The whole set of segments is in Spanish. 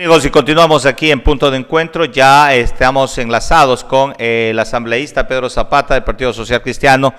Amigos, y continuamos aquí en Punto de Encuentro. Ya estamos enlazados con el asambleísta Pedro Zapata del Partido Social Cristiano,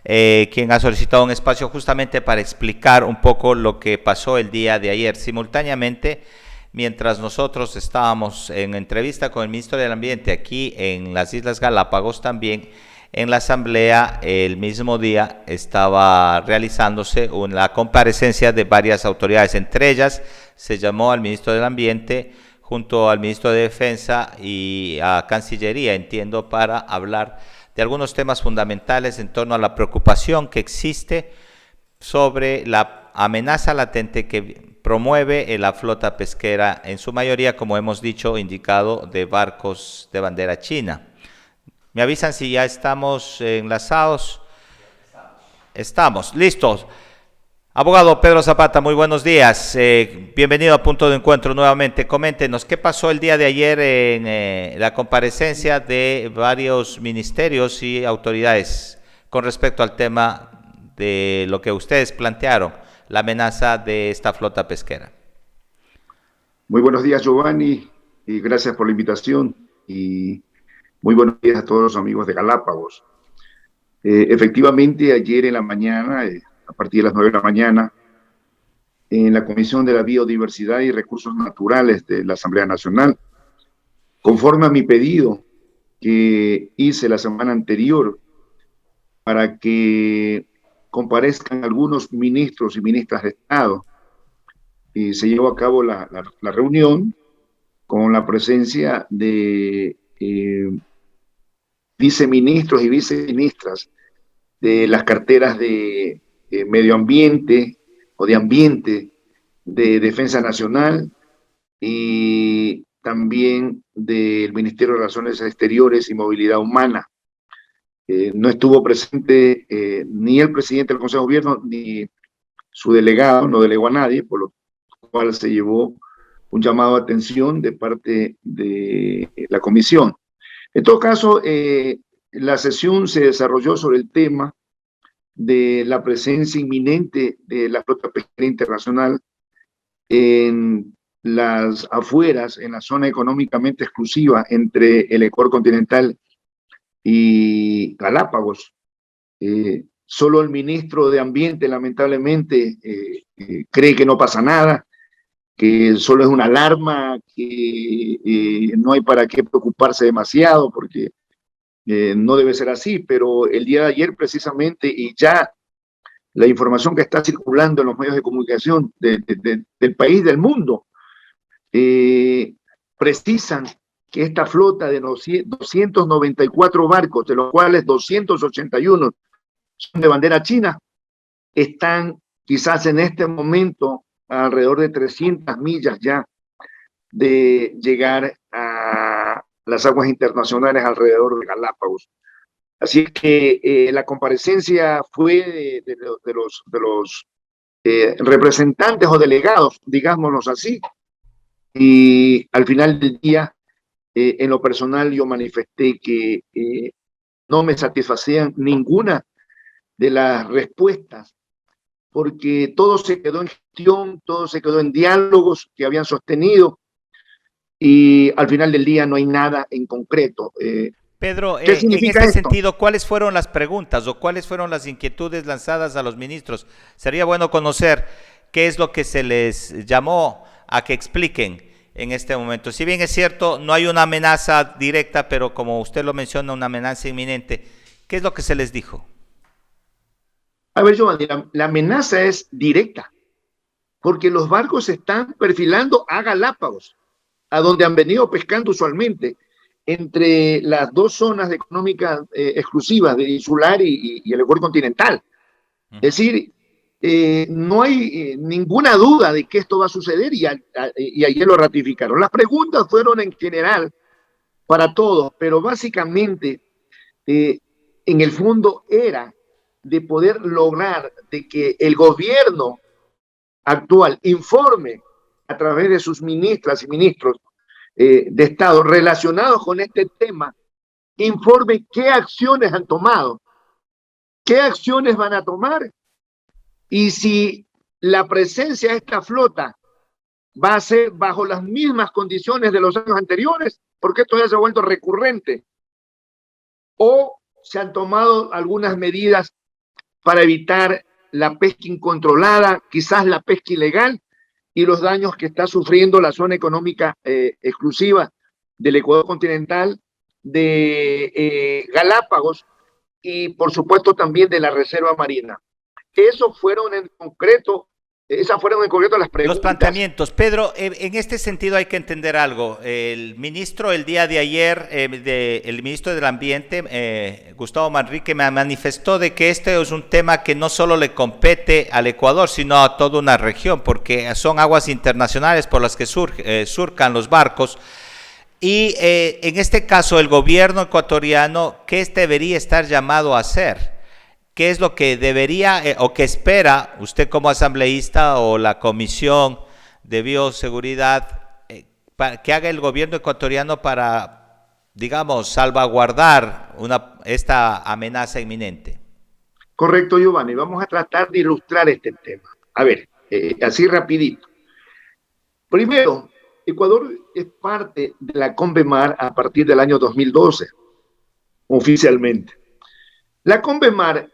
quien ha solicitado un espacio justamente para explicar un poco lo que pasó el día de ayer. Simultáneamente, mientras nosotros estábamos en entrevista con el ministro del Ambiente aquí en las Islas Galápagos, también en la asamblea el mismo día estaba realizándose una comparecencia de varias autoridades. Entre ellas se llamó al ministro del Ambiente junto al ministro de Defensa y a Cancillería, entiendo, para hablar de algunos temas fundamentales en torno a la preocupación que existe sobre la amenaza latente que promueve la flota pesquera, en su mayoría, como hemos dicho, indicado, de barcos de bandera china. Me avisan si ya estamos enlazados. Estamos, listos. Abogado Pedro Zapata, muy buenos días. Bienvenido a Punto de Encuentro nuevamente. Coméntenos, ¿qué pasó el día de ayer en la comparecencia de varios ministerios y autoridades con respecto al tema de lo que ustedes plantearon, la amenaza de esta flota pesquera? Muy buenos días, Giovanni, y gracias por la invitación. Y muy buenos días a todos los amigos de Galápagos. Efectivamente, ayer en la mañana, a partir de las 9 de la mañana, en la Comisión de la Biodiversidad y Recursos Naturales de la Asamblea Nacional, conforme a mi pedido que hice la semana anterior para que comparezcan algunos ministros y ministras de Estado, se llevó a cabo la reunión con la presencia de viceministros y viceministras de las carteras de medio ambiente o de ambiente, de defensa nacional y también del Ministerio de Relaciones Exteriores y Movilidad Humana. No estuvo presente ni el presidente del Consejo de Gobierno ni su delegado, no delegó a nadie, por lo cual se llevó un llamado de atención de parte de la comisión. En todo caso, la sesión se desarrolló sobre el tema de la presencia inminente de la flota pesquera internacional en las afueras, en la zona económicamente exclusiva entre el Ecuador continental y Galápagos. Solo el ministro de Ambiente, lamentablemente, cree que no pasa nada, que solo es una alarma, que no hay para qué preocuparse demasiado, porque no debe ser así, pero el día de ayer precisamente, y ya la información que está circulando en los medios de comunicación del país, del mundo, precisan que esta flota de 294 barcos, de los cuales 281 son de bandera china, están quizás en este momento alrededor de 300 millas ya de llegar a las aguas internacionales alrededor de Galápagos. Así que la comparecencia fue de los representantes o delegados, digámoslos así, y al final del día, en lo personal, yo manifesté que no me satisfacían ninguna de las respuestas, porque todo se quedó en gestión, todo se quedó en diálogos que habían sostenido, y al final del día no hay nada en concreto. Pedro, ¿Qué en significa este esto? sentido, ¿cuáles fueron las preguntas o cuáles fueron las inquietudes lanzadas a los ministros? Sería bueno conocer qué es lo que se les llamó a que expliquen en este momento. Si bien es cierto, no hay una amenaza directa, pero como usted lo menciona, una amenaza inminente, ¿qué es lo que se les dijo? A ver, Giovanni, la amenaza es directa, porque los barcos se están perfilando a Galápagos, a donde han venido pescando usualmente, entre las dos zonas económicas exclusivas de insular y el Ecuador continental. Es decir, no hay ninguna duda de que esto va a suceder y ayer lo ratificaron. Las preguntas fueron en general para todos, pero básicamente en el fondo era de poder lograr de que el gobierno actual informe a través de sus ministras y ministros de Estado relacionados con este tema, informe qué acciones han tomado, qué acciones van a tomar y si la presencia de esta flota va a ser bajo las mismas condiciones de los años anteriores, porque esto ya se ha vuelto recurrente, o se han tomado algunas medidas para evitar la pesca incontrolada, quizás la pesca ilegal y los daños que está sufriendo la zona económica exclusiva del Ecuador continental, de Galápagos y por supuesto también de la Reserva Marina. Eso fueron en concreto, esas fueron en concreto las preguntas. Los planteamientos. Pedro, en este sentido hay que entender algo. El ministro el día de ayer, el ministro del Ambiente, Gustavo Manrique, me manifestó de que este es un tema que no solo le compete al Ecuador, sino a toda una región, porque son aguas internacionales por las que surcan los barcos. Y en este caso, el gobierno ecuatoriano, ¿qué debería estar llamado a hacer? ¿Qué es lo que debería o que espera usted como asambleísta o la Comisión de Bioseguridad que haga el gobierno ecuatoriano para, digamos, salvaguardar esta amenaza inminente? Correcto, Giovanni. Vamos a tratar de ilustrar este tema. A ver, así rapidito. Primero, Ecuador es parte de la CONVEMAR a partir del año 2012, oficialmente. La CONVEMAR,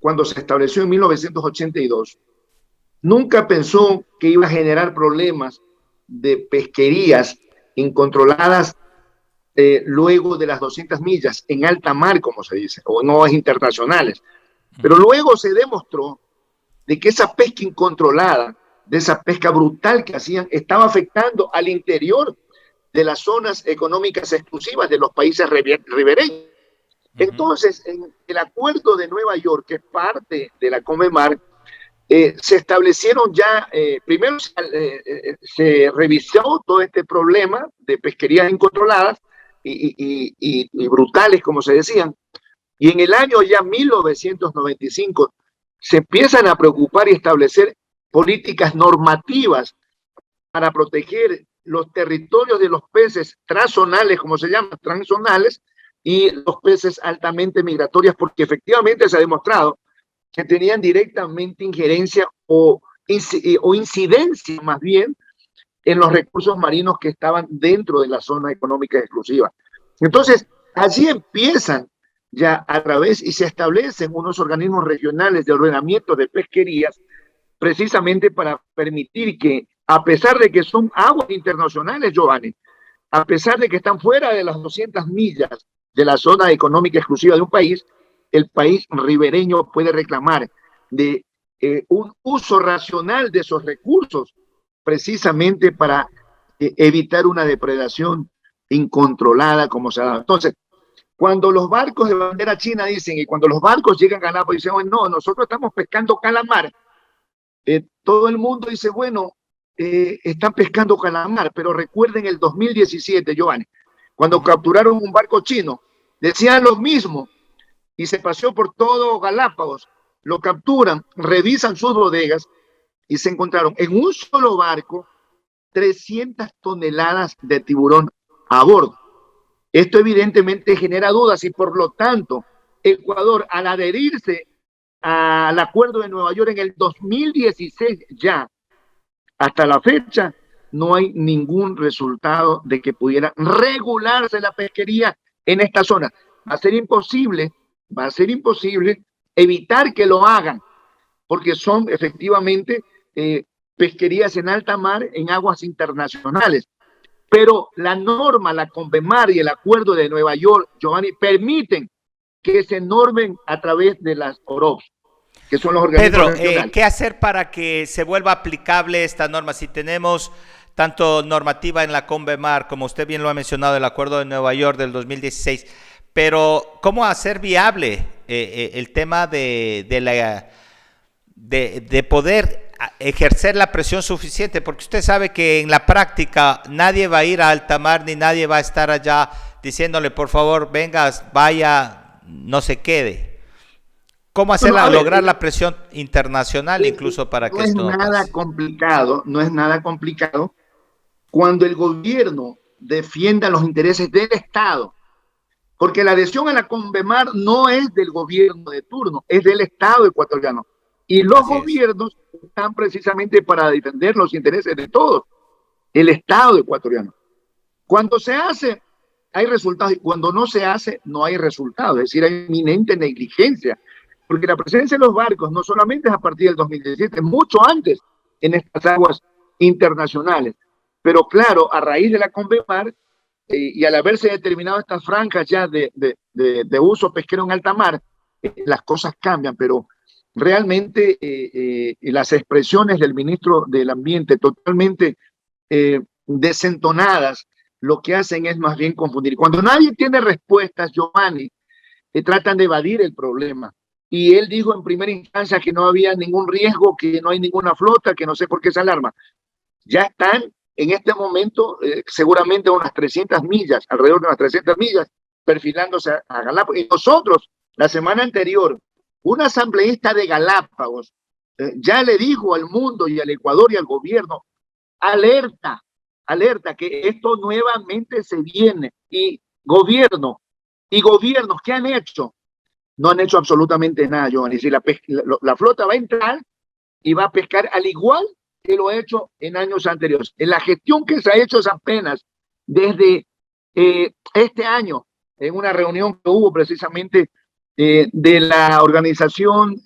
cuando se estableció en 1982, nunca pensó que iba a generar problemas de pesquerías incontroladas luego de las 200 millas, en alta mar, como se dice, o en aguas internacionales. Pero luego se demostró de que esa pesca incontrolada, de esa pesca brutal que hacían, estaba afectando al interior de las zonas económicas exclusivas de los países ribereños. Entonces, en el acuerdo de Nueva York, que es parte de la CONVEMAR, se establecieron ya, primero se revisó todo este problema de pesquerías incontroladas y brutales, como se decían, y en el año ya 1995 se empiezan a preocupar y establecer políticas normativas para proteger los territorios de los peces transzonales, como se llaman, transzonales, y los peces altamente migratorios, porque efectivamente se ha demostrado que tenían directamente injerencia o incidencia más bien en los recursos marinos que estaban dentro de la zona económica exclusiva. Entonces, allí empiezan ya a través y se establecen unos organismos regionales de ordenamiento de pesquerías precisamente para permitir que, a pesar de que son aguas internacionales, Giovanni, a pesar de que están fuera de las 200 millas de la zona económica exclusiva de un país, el país ribereño puede reclamar de un uso racional de esos recursos, precisamente para evitar una depredación incontrolada como se ha dado. Entonces, cuando los barcos de bandera china dicen, y cuando los barcos llegan a Galápagos y dicen, oh, no, nosotros estamos pescando calamar, todo el mundo dice, bueno, están pescando calamar, pero recuerden el 2017, Giovanni, cuando capturaron un barco chino, decían lo mismo, y se paseó por todo Galápagos, lo capturan, revisan sus bodegas, y se encontraron en un solo barco 300 toneladas de tiburón a bordo. Esto evidentemente genera dudas y por lo tanto Ecuador, al adherirse al acuerdo de Nueva York en el 2016 ya, hasta la fecha, no hay ningún resultado de que pudiera regularse la pesquería en esta zona. Va a ser imposible evitar que lo hagan, porque son efectivamente pesquerías en alta mar en aguas internacionales. Pero la norma, la CONVEMAR y el acuerdo de Nueva York, Giovanni, permiten que se normen a través de las OROPS, que son los organismos Pedro, ¿qué hacer para que se vuelva aplicable esta norma? Si tenemos tanto normativa en la CONVEMAR, como usted bien lo ha mencionado, el acuerdo de Nueva York del 2016, pero ¿cómo hacer viable el tema de poder ejercer la presión suficiente? Porque usted sabe que en la práctica nadie va a ir a alta mar ni nadie va a estar allá diciéndole por favor vengas, vaya, no se quede. ¿Cómo hacerla, lograr la presión internacional incluso para que esto no pase? No es nada complicado, no es nada complicado cuando el gobierno defienda los intereses del Estado, porque la adhesión a la CONVEMAR no es del gobierno de turno, es del Estado ecuatoriano. Y los gobiernos están precisamente para defender los intereses de todos. el Estado ecuatoriano. Cuando se hace, hay resultados, y cuando no se hace, no hay resultados. Es decir, hay inminente negligencia, porque la presencia de los barcos no solamente es a partir del 2017, es mucho antes en estas aguas internacionales. Pero claro, a raíz de la Convemar y al haberse determinado estas franjas ya de uso pesquero en alta mar, las cosas cambian, pero realmente las expresiones del ministro del Ambiente totalmente desentonadas, lo que hacen es más bien confundir. Cuando nadie tiene respuestas, Giovanni, tratan de evadir el problema. Y él dijo en primera instancia que no había ningún riesgo, que no hay ninguna flota, que no sé por qué se alarma. Ya están en este momento seguramente a unas 300 millas, alrededor de unas 300 millas, perfilándose a Galápagos. Y nosotros, la semana anterior, un asambleísta de Galápagos ya le dijo al mundo y al Ecuador y al gobierno, alerta, alerta, que esto nuevamente se viene. Y gobiernos, ¿qué han hecho? No han hecho absolutamente nada, Giovanni. Si la flota va a entrar y va a pescar al igual que lo ha hecho en años anteriores. En la gestión que se ha hecho es apenas desde este año, en una reunión que hubo precisamente de la Organización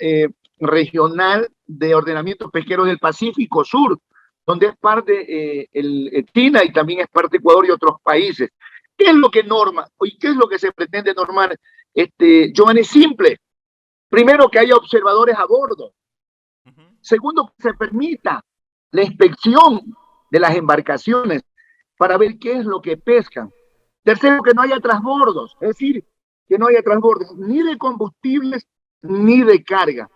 Regional de Ordenamiento Pesquero del Pacífico Sur, donde es parte China y también es parte Ecuador y otros países. ¿Qué es lo que norma y qué es lo que se pretende normar? Giovanni, simple. Primero, que haya observadores a bordo. Segundo, que se permita la inspección de las embarcaciones para ver qué es lo que pescan. Tercero, que no haya transbordos, es decir, que no haya transbordos ni de combustibles ni de carga.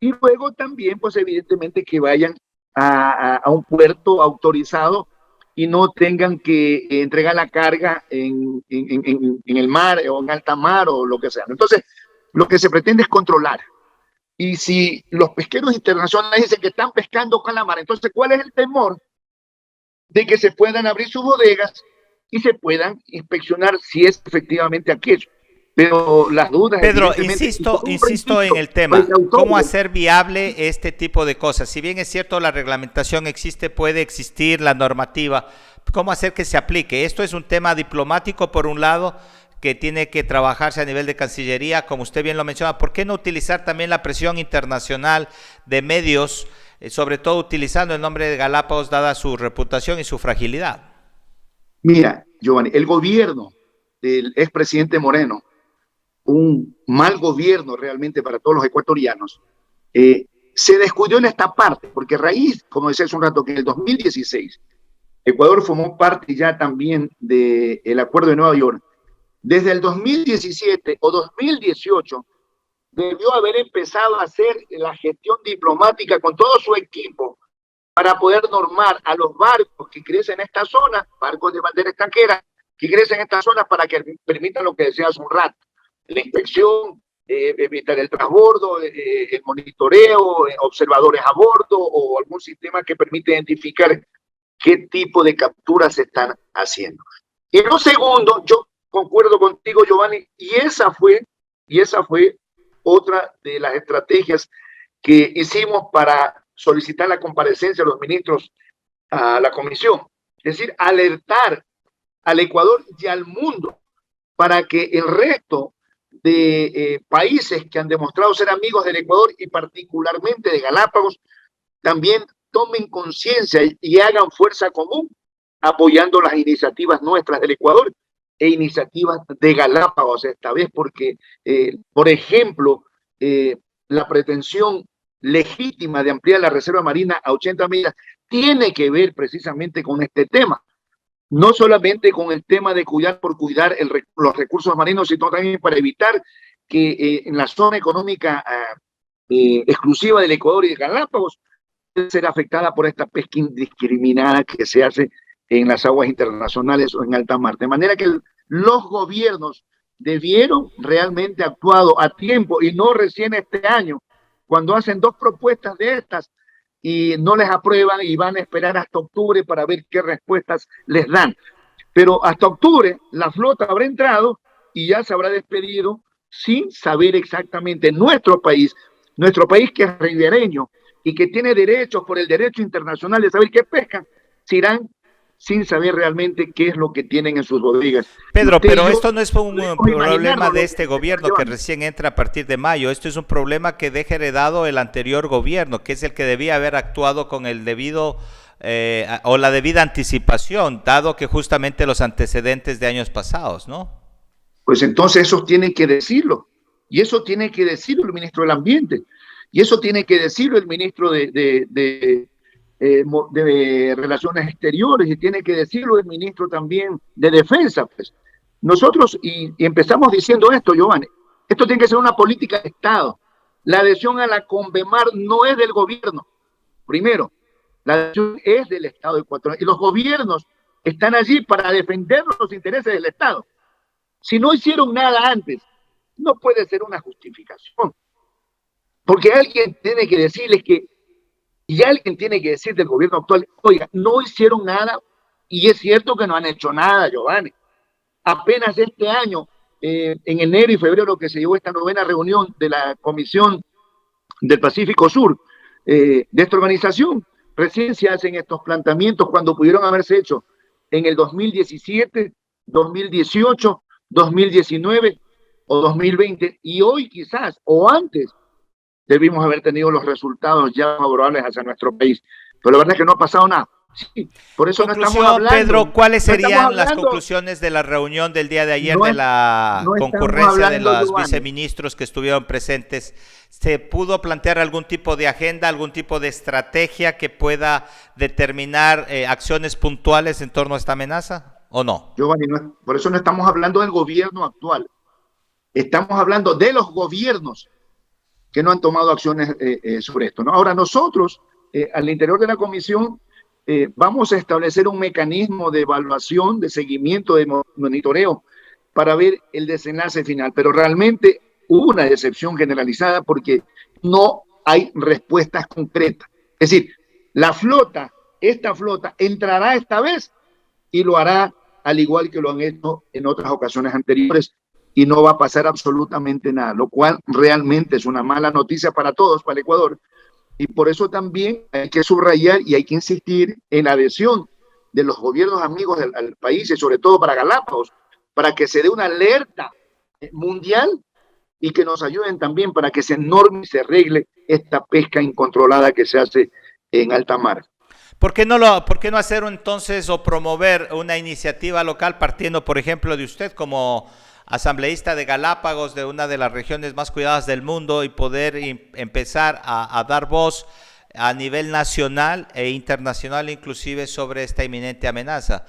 Y luego también, pues evidentemente, que vayan a un puerto autorizado y no tengan que entregar la carga en el mar o en alta mar o lo que sea. Entonces, lo que se pretende es controlar. Y si los pesqueros internacionales dicen que están pescando calamar, entonces, ¿cuál es el temor? De que se puedan abrir sus bodegas y se puedan inspeccionar si es efectivamente aquello. Pero las dudas, Pedro, insisto en el tema, ¿cómo hacer viable este tipo de cosas? Si bien es cierto, la reglamentación existe, puede existir la normativa, ¿cómo hacer que se aplique? Esto es un tema diplomático, por un lado, que tiene que trabajarse a nivel de Cancillería, como usted bien lo menciona. ¿Por qué no utilizar también la presión internacional de medios, sobre todo utilizando el nombre de Galápagos, dada su reputación y su fragilidad? Mira, Giovanni, el gobierno del expresidente Moreno, un mal gobierno realmente para todos los ecuatorianos, se descuidó en esta parte, porque a raíz, como decía hace un rato, que en el 2016 Ecuador formó parte ya también del Acuerdo de Nueva York. Desde el 2017 o 2018 debió haber empezado a hacer la gestión diplomática con todo su equipo para poder normar a los barcos que crecen en esta zona, barcos de bandera extranjera, que crecen en esta zona para que permitan lo que decía hace un rato, la inspección, evitar el transbordo, el monitoreo, observadores a bordo o algún sistema que permite identificar qué tipo de capturas se están haciendo. Y lo segundo, yo concuerdo contigo, Giovanni, y esa fue otra de las estrategias que hicimos para solicitar la comparecencia de los ministros a la comisión. Es decir, alertar al Ecuador y al mundo para que el resto de países que han demostrado ser amigos del Ecuador y particularmente de Galápagos también tomen conciencia y hagan fuerza común apoyando las iniciativas nuestras del Ecuador e iniciativas de Galápagos esta vez, porque, por ejemplo, la pretensión legítima de ampliar la reserva marina a 80 millas tiene que ver precisamente con este tema. No solamente con el tema de cuidar por cuidar los recursos marinos, sino también para evitar que en la zona económica exclusiva del Ecuador y de Galápagos pueda ser afectada por esta pesca indiscriminada que se hace en las aguas internacionales o en alta mar. De manera que los gobiernos debieron realmente actuado a tiempo y no recién este año, cuando hacen dos propuestas de estas y no les aprueban y van a esperar hasta octubre para ver qué respuestas les dan. Pero hasta octubre la flota habrá entrado y ya se habrá despedido sin saber exactamente nuestro país que es ribereño y que tiene derechos por el derecho internacional de saber qué pescan, se irán sin saber realmente qué es lo que tienen en sus bodegas. Pedro, Usted y pero yo esto no es un podemos problema imaginarnos de lo este que se está gobierno que llevando. recién entra a partir de mayo. Esto es un problema que deja heredado el anterior gobierno, que es el que debía haber actuado con el debido o la debida anticipación, dado que justamente los antecedentes de años pasados, ¿no? Pues entonces eso tienen que decirlo. Y eso tiene que decirlo el ministro del Ambiente. Y eso tiene que decirlo el ministro de Relaciones Exteriores. Y tiene que decirlo el ministro también de Defensa. Pues. Nosotros, y empezamos diciendo esto, Giovanni, esto tiene que ser una política de Estado. La adhesión a la Convemar no es del gobierno. Primero, la adhesión es del Estado ecuatoriano. Y los gobiernos están allí para defender los intereses del Estado. Si no hicieron nada antes, no puede ser una justificación. Porque alguien tiene que decirles que, y alguien tiene que decir del gobierno actual, oiga, no hicieron nada, y es cierto que no han hecho nada, Giovanni. Apenas este año, en enero y febrero, que se llevó esta novena reunión de la Comisión del Pacífico Sur, de esta organización, recién se hacen estos planteamientos cuando pudieron haberse hecho en el 2017, 2018, 2019 o 2020, y hoy quizás, o antes, debimos haber tenido los resultados ya favorables hacia nuestro país. Pero la verdad es que no ha pasado nada. Sí, por eso no estamos Conclusión, hablando, Pedro, ¿cuáles no estamos serían las hablando, conclusiones de la reunión del día de ayer no, de la no estamos concurrencia de hablando, los Giovanni. viceministros que estuvieron presentes? ¿Se pudo plantear algún tipo de agenda, algún tipo de estrategia que pueda determinar acciones puntuales en torno a esta amenaza o no? Giovanni, no, por eso no estamos hablando del gobierno actual, estamos hablando de los gobiernos que no han tomado acciones sobre esto, ¿no? Ahora nosotros, al interior de la comisión, vamos a establecer un mecanismo de evaluación, de seguimiento, de monitoreo para ver el desenlace final, pero realmente hubo una decepción generalizada porque no hay respuestas concretas. Es decir, la flota, esta flota, entrará esta vez y lo hará al igual que lo han hecho en otras ocasiones anteriores y no va a pasar absolutamente nada, lo cual realmente es una mala noticia para todos, para el Ecuador, y por eso también hay que subrayar y hay que insistir en la adhesión de los gobiernos amigos al país y sobre todo para Galápagos, para que se dé una alerta mundial y que nos ayuden también para que se norme y se arregle esta pesca incontrolada que se hace en alta mar. ¿Por qué no hacer entonces o promover una iniciativa local partiendo, por ejemplo, de usted como asambleísta de Galápagos, de una de las regiones más cuidadas del mundo, y poder empezar a dar voz a nivel nacional e internacional inclusive sobre esta inminente amenaza?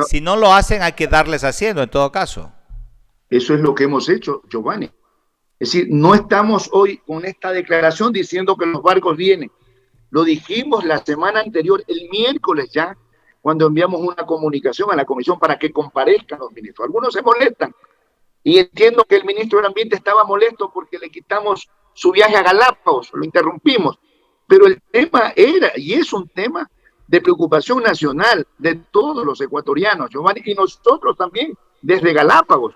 Si no lo hacen, hay que darles haciendo en todo caso. Eso es lo que hemos hecho, Giovanni. Es decir, no estamos hoy con esta declaración diciendo que los barcos vienen. Lo dijimos la semana anterior, el miércoles ya, cuando enviamos una comunicación a la comisión para que comparezcan los ministros. Algunos se molestan y entiendo que el ministro del Ambiente estaba molesto porque le quitamos su viaje a Galápagos, lo interrumpimos. Pero el tema era y es un tema de preocupación nacional de todos los ecuatorianos, Giovanni, y nosotros también desde Galápagos.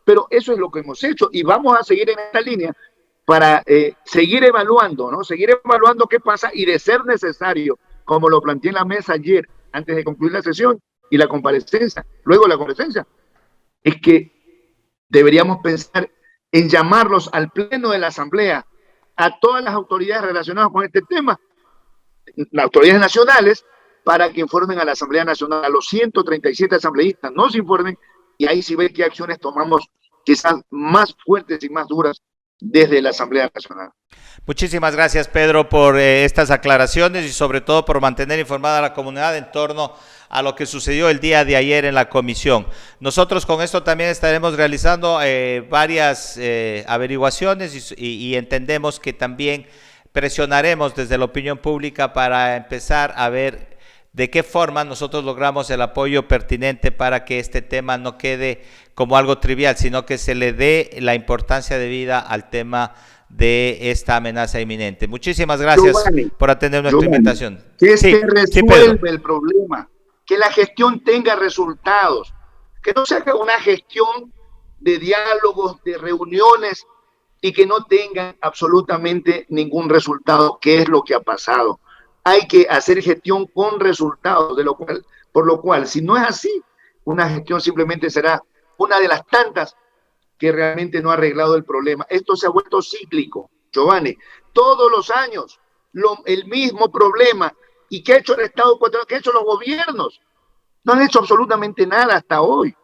Pero eso es lo que hemos hecho y vamos a seguir en esta línea para seguir evaluando, ¿no? Seguir evaluando qué pasa y de ser necesario, como lo planteé en la mesa ayer, antes de concluir la sesión y la comparecencia, luego de la comparecencia, es que deberíamos pensar en llamarlos al pleno de la Asamblea, a todas las autoridades relacionadas con este tema, las autoridades nacionales, para que informen a la Asamblea Nacional, a los 137 asambleístas, nos informen y ahí sí ve qué acciones tomamos quizás más fuertes y más duras desde la Asamblea Nacional. Muchísimas gracias, Pedro, por estas aclaraciones y sobre todo por mantener informada a la comunidad en torno a lo que sucedió el día de ayer en la comisión. Nosotros con esto también estaremos realizando varias averiguaciones y entendemos que también presionaremos desde la opinión pública para empezar a ver de qué forma nosotros logramos el apoyo pertinente para que este tema no quede como algo trivial, sino que se le dé la importancia debida al tema de esta amenaza inminente. Muchísimas gracias, Giovanni, por atender nuestra invitación. Que se resuelva el problema, que la gestión tenga resultados, que no se haga una gestión de diálogos, de reuniones y que no tengan absolutamente ningún resultado, que es lo que ha pasado. hay que hacer gestión con resultados, por lo cual, si no es así, una gestión simplemente será una de las tantas que realmente no ha arreglado el problema. Esto se ha vuelto cíclico, Giovanni. Todos los años, el mismo problema. ¿Y qué ha hecho el Estado? ¿Qué ha hecho los gobiernos? No han hecho absolutamente nada hasta hoy.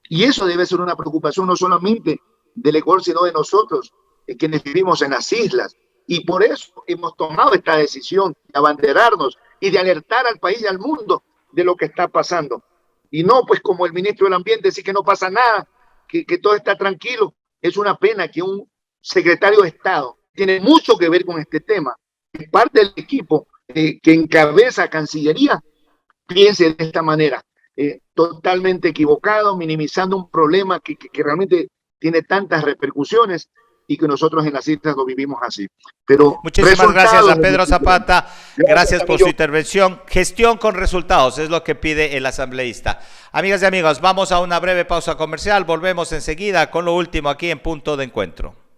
Y eso debe ser una preocupación no solamente del Ecuador, sino de nosotros, quienes vivimos en las islas. Y por eso hemos tomado esta decisión de abanderarnos y de alertar al país y al mundo de lo que está pasando. Y no, pues como el ministro del Ambiente dice que no pasa nada, que todo está tranquilo. Es una pena que un secretario de Estado tiene mucho que ver con este tema, es parte del equipo que encabeza Cancillería, piense de esta manera, totalmente equivocado, minimizando un problema que realmente tiene tantas repercusiones y que nosotros en las islas lo vivimos así. Pero muchísimas gracias a Pedro Zapata, gracias por su intervención. Gestión con resultados es lo que pide el asambleísta. Amigas y amigos, vamos a una breve pausa comercial, volvemos enseguida con lo último aquí en Punto de Encuentro.